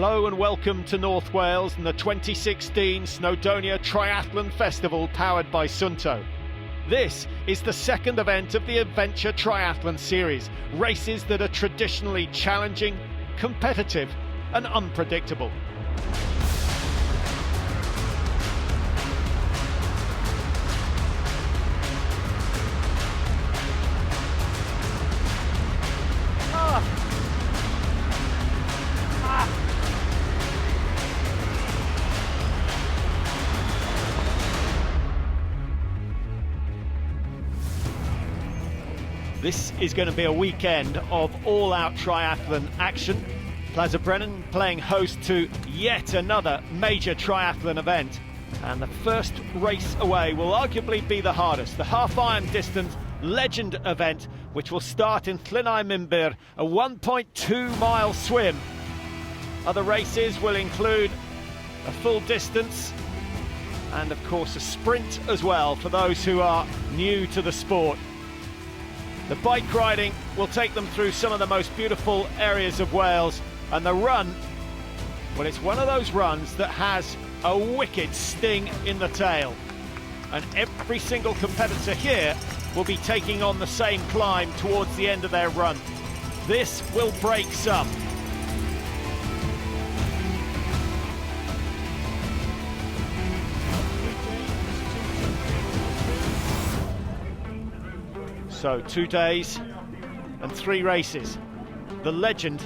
Hello and welcome to North Wales and the 2016 Snowdonia Triathlon Festival powered by Sunto. This is the second event of the Adventure Triathlon series, races that are traditionally challenging, competitive and unpredictable. This is going to be a weekend of all-out triathlon action. Plaza Brennan playing host to yet another major triathlon event. And the first race away will arguably be the hardest, the half-iron distance legend event, which will start in Llynau Minbyr, a 1.2-mile swim. Other races will include a full distance and, of course, a sprint as well for those who are new to the sport. The bike riding will take them through some of the most beautiful areas of Wales, and the run, well, it's one of those runs that has a wicked sting in the tail. And every single competitor here will be taking on the same climb towards the end of their run. This will break some. So 2 days and 3 races. The legend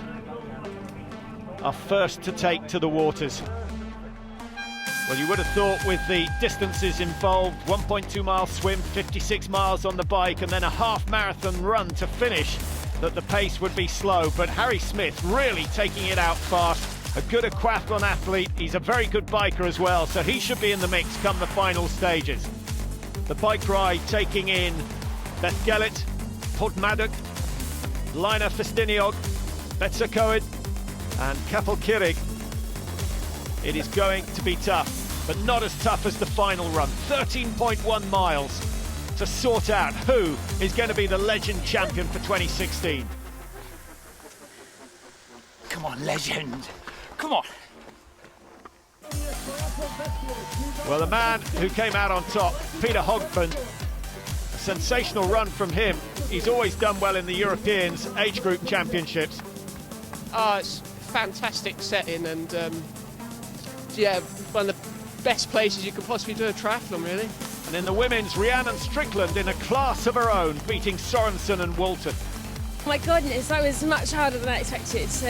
are first to take to the waters. Well, you would have thought with the distances involved, 1.2 mile swim, 56 miles on the bike and then a half marathon run to finish, that the pace would be slow. But Harry Smith really taking it out fast. A good aquathlon athlete. He's a very good biker as well, so he should be in the mix come the final stages. The bike ride taking in Beth Gellet, Podmaddock, Lina Festiniog, Betsa Coed and Capel Kirig. It is going to be tough, but not as tough as the final run. 13.1 miles to sort out who is going to be the legend champion for 2016. Come on, legend. Come on. Well, the man who came out on top, Peter Hogben, sensational run from him. He's always done well in the Europeans age group championships. It's a fantastic setting and yeah, one of the best places you could possibly do a triathlon, really. And in the women's, Rhiannon Strickland in a class of her own, beating Sorensen and Walton. My goodness, that was much harder than I expected. So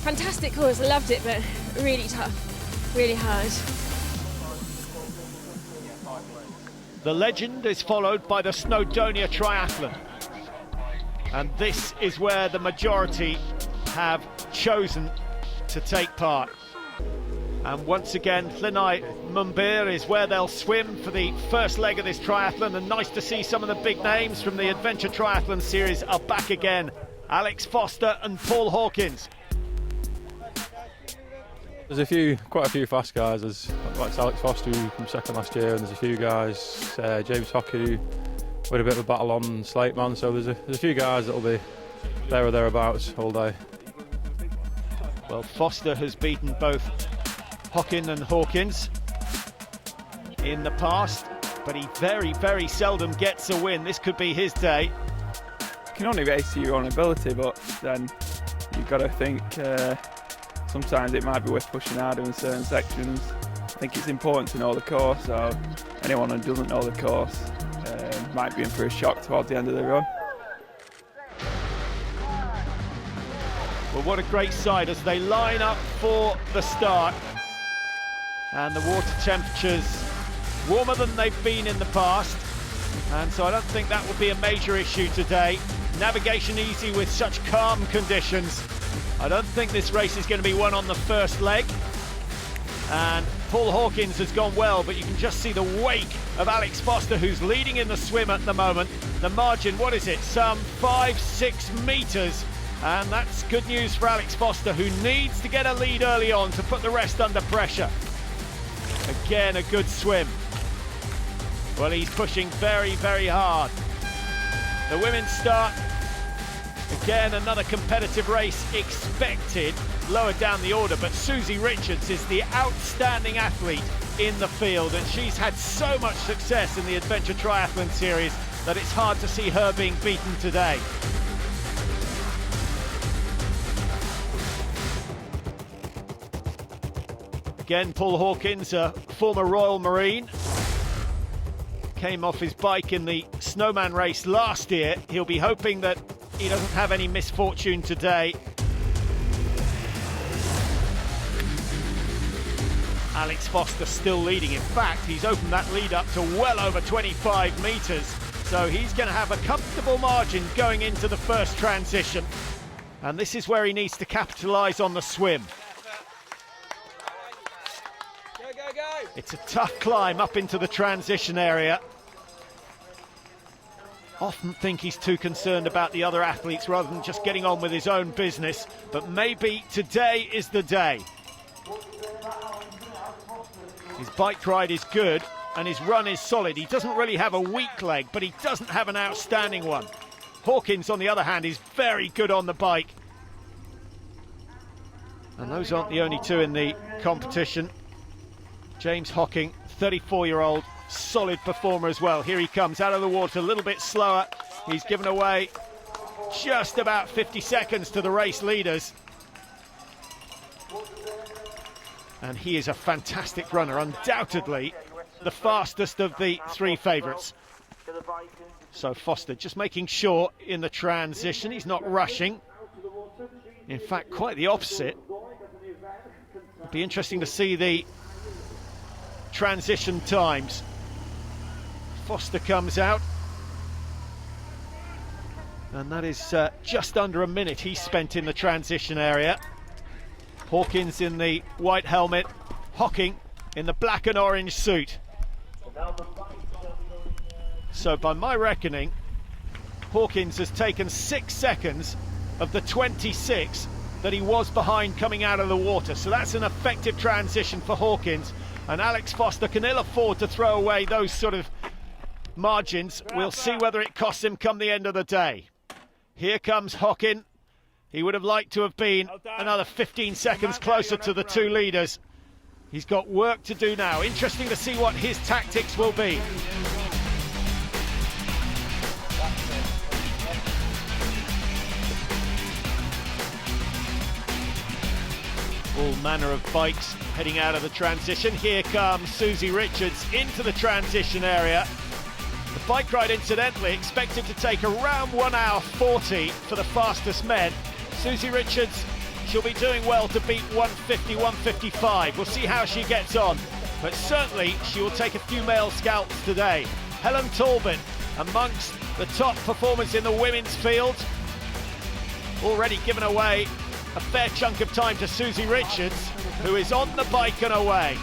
fantastic course, I loved it, but really tough, really hard. The legend is followed by the Snowdonia Triathlon. And this is where the majority have chosen to take part. And once again, Llynau Minbyr is where they'll swim for the first leg of this triathlon. And nice to see some of the big names from the Adventure Triathlon series are back again. Alex Foster and Paul Hawkins. There's quite a few fast guys. There's like Alex Foster who came second last year, and there's a few guys, James Hockey who had a bit of a battle on Slateman, so there's a few guys that'll be there or thereabouts all day. Well, Foster has beaten both Hockin and Hawkins in the past, but he very, very seldom gets a win. This could be his day. You can only race to your own ability, but then you've got to think sometimes it might be worth pushing harder in certain sections. I think it's important to know the course, so anyone who doesn't know the course might be in for a shock towards the end of the run. Well, what a great sight as they line up for the start. And the water temperatures warmer than they've been in the past. And so I don't think that will be a major issue today. Navigation easy with such calm conditions. I don't think this race is going to be won on the first leg. And Paul Hawkins has gone well, but you can just see the wake of Alex Foster, who's leading in the swim at the moment. The margin, what is it? Some 5-6 metres. And that's good news for Alex Foster, who needs to get a lead early on to put the rest under pressure. Again, a good swim. Well, he's pushing very, very hard. The women's start, Again, another competitive race expected lower down the order, but Susie Richards is the outstanding athlete in the field, and she's had so much success in the Adventure Triathlon Series that it's hard to see her being beaten today. Again, Paul Hawkins, a former Royal Marine, came off his bike in the Snowman race last year. He'll be hoping that he doesn't have any misfortune today. Alex Foster still leading. In fact, he's opened that lead up to well over 25 metres. So he's going to have a comfortable margin going into the first transition. And this is where he needs to capitalise on the swim. It's a tough climb up into the transition area. Often think he's too concerned about the other athletes rather than just getting on with his own business. But maybe today is the day. His bike ride is good and his run is solid. He doesn't really have a weak leg, but he doesn't have an outstanding one. Hawkins, on the other hand, is very good on the bike. And those aren't the only two in the competition. James Hocking, 34-year-old, solid performer as well. Here he comes out of the water, a little bit slower. He's given away just about 50 seconds to the race leaders. And he is a fantastic runner, undoubtedly the fastest of the three favourites. So Foster just making sure in the transition, he's not rushing. In fact, quite the opposite. It'd be interesting to see the transition times. Foster comes out, and that is just under a minute he spent in the transition area. Hawkins in the white helmet, Hocking in the black and orange suit. So by my reckoning, Hawkins has taken 6 seconds of the 26 that he was behind coming out of the water. So that's an effective transition for Hawkins. And Alex Foster can ill afford to throw away those sort of margins. We'll see whether it costs him come the end of the day. Here comes Hocking. He would have liked to have been another 15 seconds closer to the two leaders. He's got work to do now. Interesting to see what his tactics will be. All manner of bikes heading out of the transition. Here comes Susie Richards into the transition area. The bike ride, incidentally, expected to take around 1 hour 40 for the fastest men. Susie Richards, she'll be doing well to beat 150, 155. We'll see how she gets on. But certainly she will take a few male scalps today. Helen Talbot, amongst the top performers in the women's field, already given away a fair chunk of time to Susie Richards, who is on the bike and away.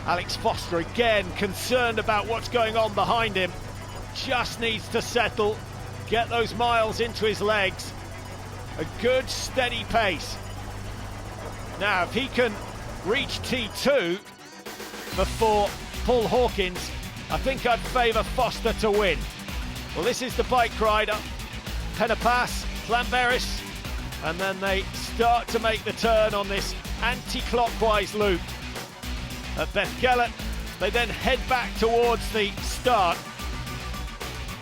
Alex Foster again concerned about what's going on behind him. Just needs to settle, get those miles into his legs. A good steady pace. Now if he can reach T2 before Paul Hawkins, I think I'd favour Foster to win. Well, this is the bike ride up Penapass, Llanberis, and then they start to make the turn on this anti-clockwise loop at Bethgelert. They then head back towards the start,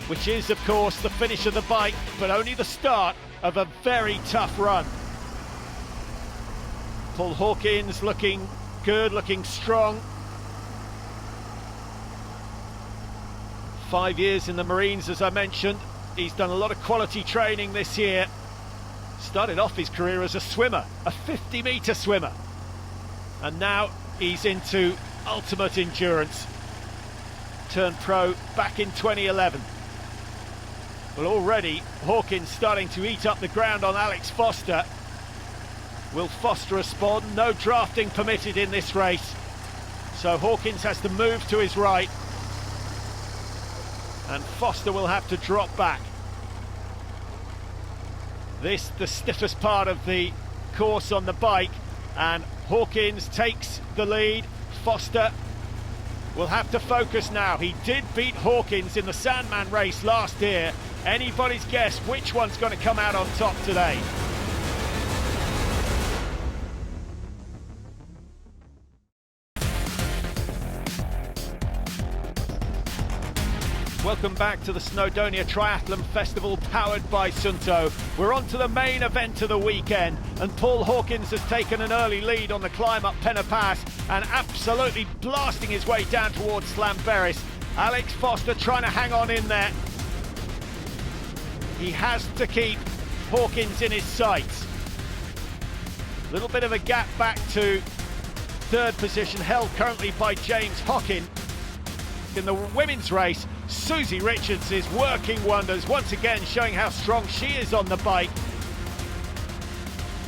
which is, of course, the finish of the bike, but only the start of a very tough run. Paul Hawkins looking good, looking strong. 5 years in the Marines, as I mentioned. He's done a lot of quality training this year. Started off his career as a swimmer, a 50-metre swimmer. And now he's into ultimate endurance. Turned pro back in 2011. Well, already Hawkins starting to eat up the ground on Alex Foster. Will Foster respond? No drafting permitted in this race. So Hawkins has to move to his right. And Foster will have to drop back. This, the stiffest part of the course on the bike, and Hawkins takes the lead. Foster will have to focus now. He did beat Hawkins in the Sandman race last year. Anybody's guess which one's going to come out on top today. Welcome back to the Snowdonia Triathlon Festival powered by Sunto. We're on to the main event of the weekend, and Paul Hawkins has taken an early lead on the climb up Penna Pass and absolutely blasting his way down towards Llanberis. Alex Foster trying to hang on in there. He has to keep Hawkins in his sights. A little bit of a gap back to third position, held currently by James Hockin. In the women's race, Susie Richards is working wonders, once again showing how strong she is on the bike.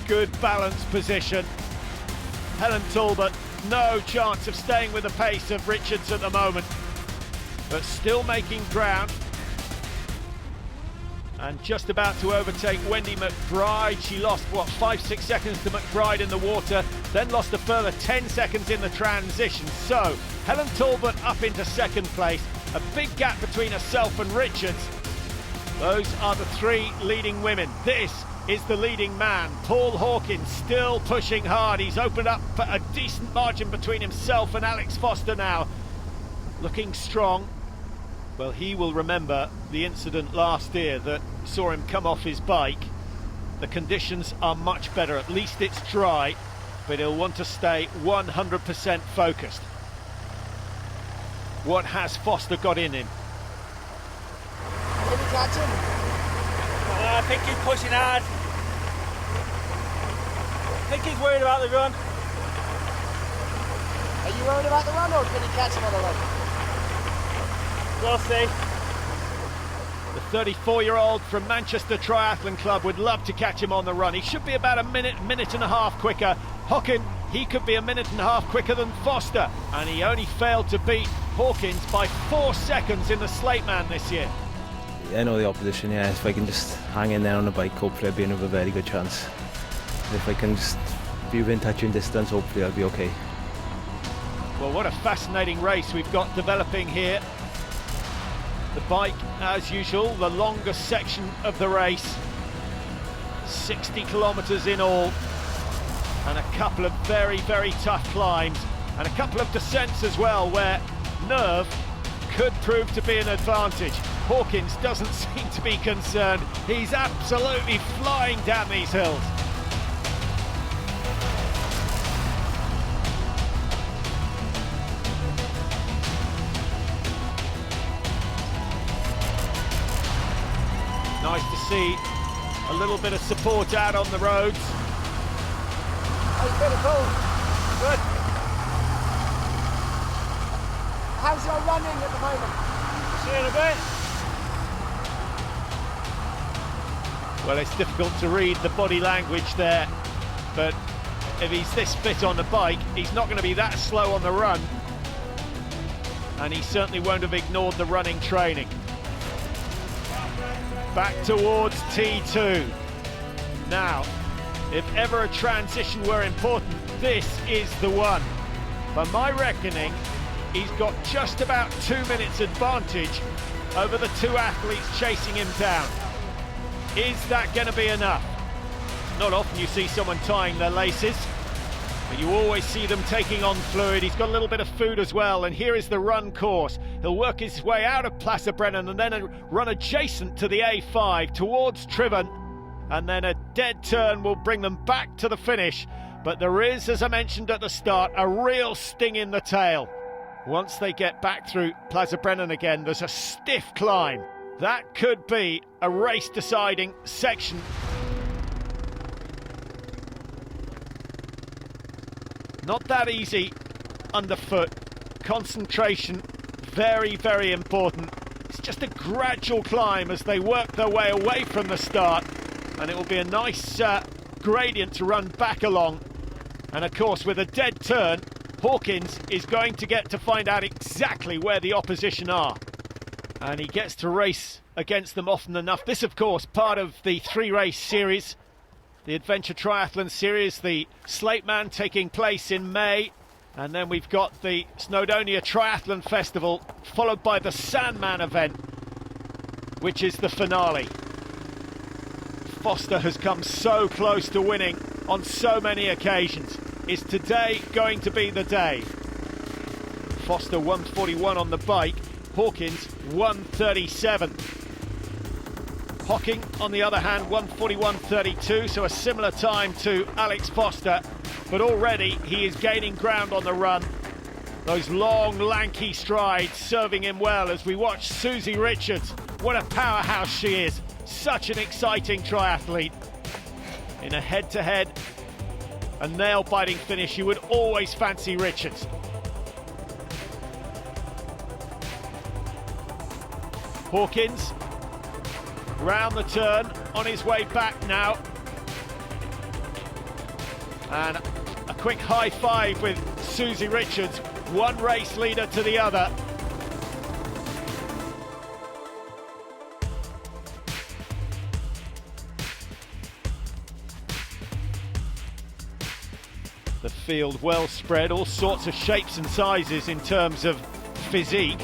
Good balanced position. Helen Talbot, no chance of staying with the pace of Richards at the moment, but still making ground. And just about to overtake Wendy McBride. She lost, 5-6 seconds to McBride in the water, then lost a further 10 seconds in the transition. So, Helen Talbot up into second place. A big gap between herself and Richards. Those are the three leading women. This is the leading man. Paul Hawkins still pushing hard. He's opened up a decent margin between himself and Alex Foster now. Looking strong. Well, he will remember the incident last year that saw him come off his bike. The conditions are much better. At least it's dry, but he'll want to stay 100% focused. What has Foster got in him? Can you catch him? I think he's pushing hard. I think he's worried about the run. Are you worried about the run, or can you catch him on the run? We'll see. The 34-year-old from Manchester Triathlon Club would love to catch him on the run. He should be about a minute and a half quicker. Hockin, he could be a minute and a half quicker than Foster, and he only failed to beat Hawkins by 4 seconds in the Slate Man this year. I know the opposition, yeah. If I can just hang in there on the bike, hopefully I'll be in with a very good chance. If I can just be within touching distance, hopefully I'll be okay. Well, what a fascinating race we've got developing here. The bike, as usual, the longest section of the race. 60 kilometres in all. And a couple of very, very tough climbs. And a couple of descents as well, where nerve could prove to be an advantage. Hawkins doesn't seem to be concerned. He's absolutely flying down these hills. Nice to see a little bit of support out on the roads. That's pretty cool. Good. How's your running at the moment? See you in a bit. Well, it's difficult to read the body language there, but if he's this fit on the bike, he's not going to be that slow on the run, and he certainly won't have ignored the running training. Back towards T2. Now, if ever a transition were important, this is the one. By my reckoning, he's got just about 2 minutes advantage over the two athletes chasing him down. Is that going to be enough? Not often you see someone tying their laces, but you always see them taking on fluid. He's got a little bit of food as well, and here is the run course. He'll work his way out of Plaza Brennan and then run adjacent to the A5 towards Triven, and then a dead turn will bring them back to the finish. But there is, as I mentioned at the start, a real sting in the tail. Once they get back through Plaza Brennan again, there's a stiff climb. That could be a race-deciding section. Not that easy underfoot. Concentration, very, very important. It's just a gradual climb as they work their way away from the start, and it will be a nice gradient to run back along. And of course, with a dead turn, Hawkins is going to get to find out exactly where the opposition are. And he gets to race against them often enough. This, of course, part of the three-race series, the Adventure Triathlon Series, the Slate Man taking place in May, And then we've got the Snowdonia Triathlon Festival, followed by the Sandman event, which is the finale. Foster has come so close to winning on so many occasions. Is today going to be the day? Foster 1:41 on the bike, Hawkins 1:37. Hocking, on the other hand, 1:41.32, so a similar time to Alex Foster, but already he is gaining ground on the run. Those long, lanky strides serving him well as we watch Susie Richards. What a powerhouse she is. Such an exciting triathlete. In a head-to-head, a nail-biting finish, you would always fancy Richards. Hawkins, round the turn, on his way back now. And a quick high five with Susie Richards, one race leader to the other. The field well spread, all sorts of shapes and sizes in terms of physique.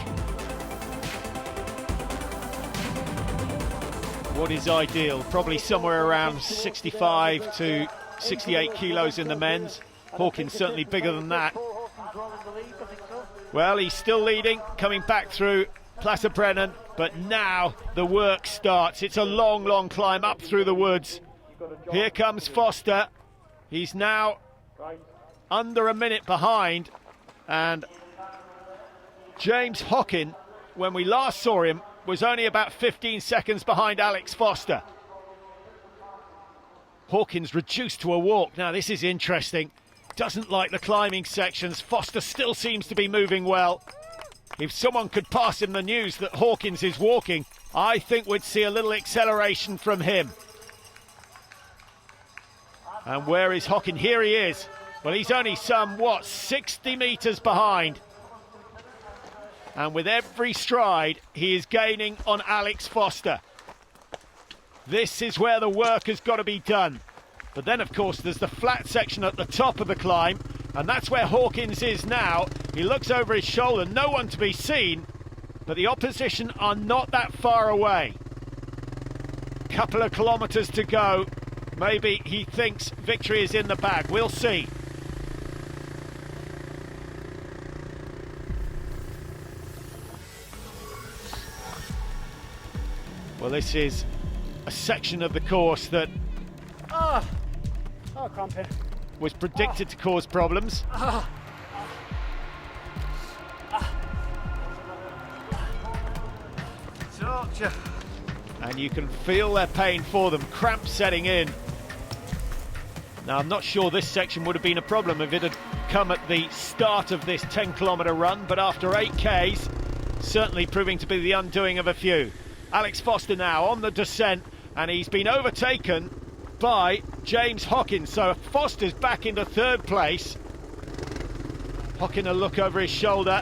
What is ideal? Probably somewhere around 65 to 68 kilos in the men's. Hawkins certainly bigger than that. Well, he's still leading, coming back through Place Brennan, but now the work starts. It's a long, long climb up through the woods. Here comes Foster. He's now under a minute behind, and James Hockin, when we last saw him, was only about 15 seconds behind Alex Foster. Hawkins reduced to a walk. Now this is interesting. Doesn't like the climbing sections. Foster still seems to be moving well. If someone could pass him the news that Hawkins is walking, I think we'd see a little acceleration from him. And where is Hockin? Here he is. Well, he's only some, 60 metres behind. And with every stride, he is gaining on Alex Foster. This is where the work has got to be done. But then, of course, there's the flat section at the top of the climb, and that's where Hawkins is now. He looks over his shoulder, no one to be seen, but the opposition are not that far away. Couple of kilometres to go. Maybe he thinks victory is in the bag. We'll see. Well, this is a section of the course that was predicted to cause problems. And you can feel their pain for them, cramps setting in. Now, I'm not sure this section would have been a problem if it had come at the start of this 10-kilometre run, but after 8 Ks, certainly proving to be the undoing of a few. Alex Foster now on the descent, and he's been overtaken by James Hockin. So Foster's back into third place. Hockin a look over his shoulder.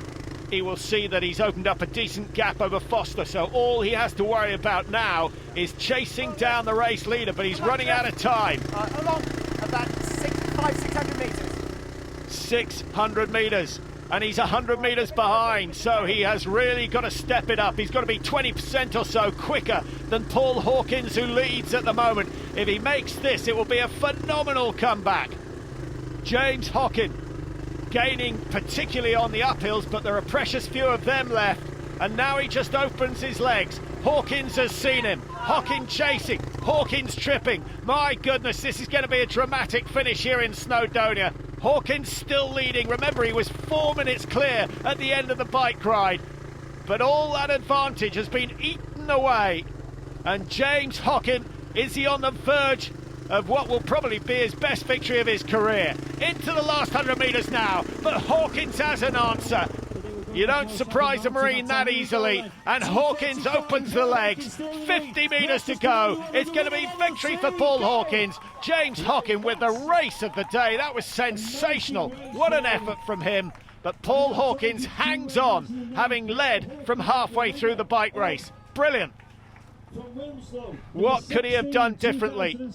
He will see that he's opened up a decent gap over Foster, so all he has to worry about now is chasing down the race leader, but he's running out of time. Along about 600 metres. 600 metres. And he's 100 metres behind, so he has really got to step it up. He's got to be 20% or so quicker than Paul Hawkins, who leads at the moment. If he makes this, it will be a phenomenal comeback. James Hockin gaining particularly on the uphills, but there are precious few of them left. And now he just opens his legs. Hawkins has seen him. Hockin chasing. Hawkins tripping. My goodness, this is going to be a dramatic finish here in Snowdonia. Hawkins still leading. Remember, he was 4 minutes clear at the end of the bike ride. But all that advantage has been eaten away. And James Hockin, is he on the verge of what will probably be his best victory of his career? Into the last 100 metres now, but Hawkins has an answer. You don't surprise a Marine that easily. And Hawkins opens the legs. 50 metres to go. It's going to be victory for Paul Hawkins. James Hockin with the race of the day. That was sensational. What an effort from him. But Paul Hawkins hangs on, having led from halfway through the bike race. Brilliant. What could he have done differently?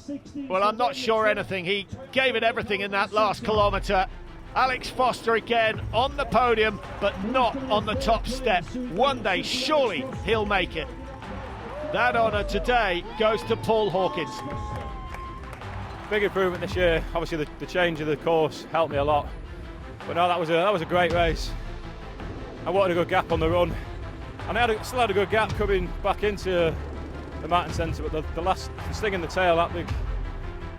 Well, I'm not sure anything. He gave it everything in that last kilometre. Alex Foster again on the podium, but not on the top step. One day, surely he'll make it. That honour today goes to Paul Hawkins. Big improvement this year. Obviously the change of the course helped me a lot. But no, that was a great race. I wanted a good gap on the run. And I still had a good gap coming back into the mountain centre, but the last sting in the tail,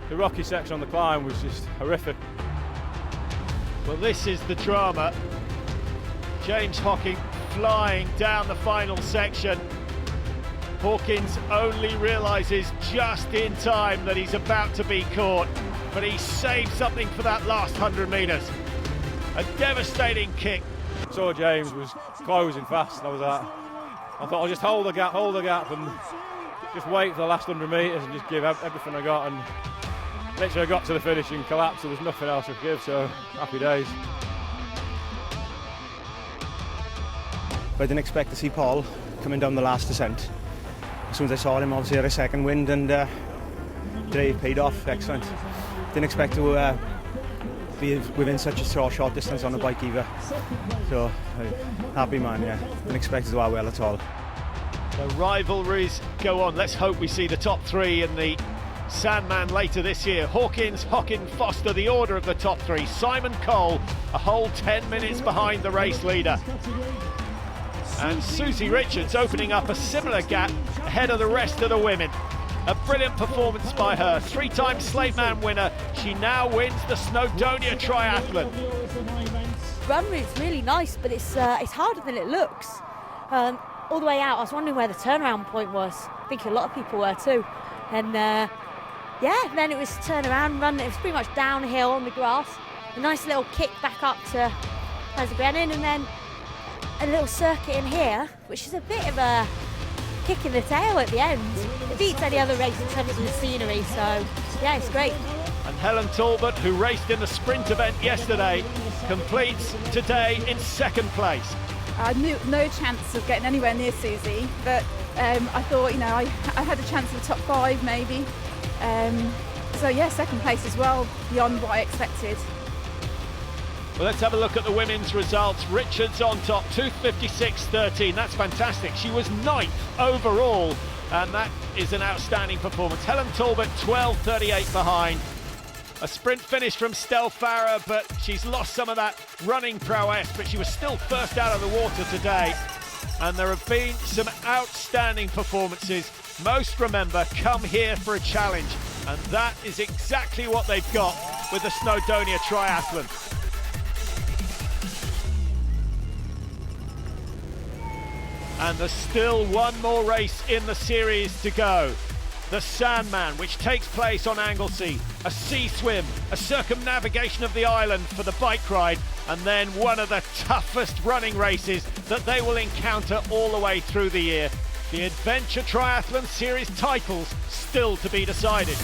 the rocky section on the climb was just horrific. Well, this is the drama. James Hocking flying down the final section. Hawkins only realises just in time that he's about to be caught, but he saved something for that last 100 metres. A devastating kick. Saw James was closing fast, and I thought I'll just hold the gap, and just wait for the last 100 metres and just give everything I got. And literally I got to the finish and collapsed, so there's nothing else I could give, so happy days. I didn't expect to see Paul coming down the last descent. As soon as I saw him, obviously had a second wind, and today it paid off. Excellent. Didn't expect to be within such a short distance on a bike either. So happy man, yeah. Didn't expect it to go well at all. The rivalries go on. Let's hope we see the top three in the Sandman later this year. Hawkins, Hocking, Foster, the order of the top three. Simon Cole, a whole 10 minutes behind the race leader. And Susie Richards opening up a similar gap ahead of the rest of the women. A brilliant performance by her. Three-time Slate Man winner. She now wins the Snowdonia triathlon. Run route's really nice, but it's harder than it looks. All the way out, I was wondering where the turnaround point was. I think a lot of people were too. And then it was turn around, run. It was pretty much downhill on the grass. A nice little kick back up to Plaza Brennan, and then a little circuit in here, which is a bit of a kick in the tail at the end. It beats any other race in terms of the scenery, so yeah, it's great. And Helen Talbot, who raced in the sprint event yesterday, completes today in second place. I knew no chance of getting anywhere near Susie, but I thought, I had a chance of the top 5 maybe. So yeah, second place as well, beyond what I expected. Well, let's have a look at the women's results. Richards on top, 2:56.13. That's fantastic. She was 9th overall, and that is an outstanding performance. Helen Talbot, 12:38 behind. A sprint finish from Stell Farah, but she's lost some of that running prowess, but she was still first out of the water today. And there have been some outstanding performances. Most, remember, come here for a challenge, and that is exactly what they've got with the Snowdonia triathlon. And there's still one more race in the series to go. The Sandman, which takes place on Anglesey, a sea swim, a circumnavigation of the island for the bike ride, and then one of the toughest running races that they will encounter all the way through the year. The Adventure Triathlon Series titles still to be decided.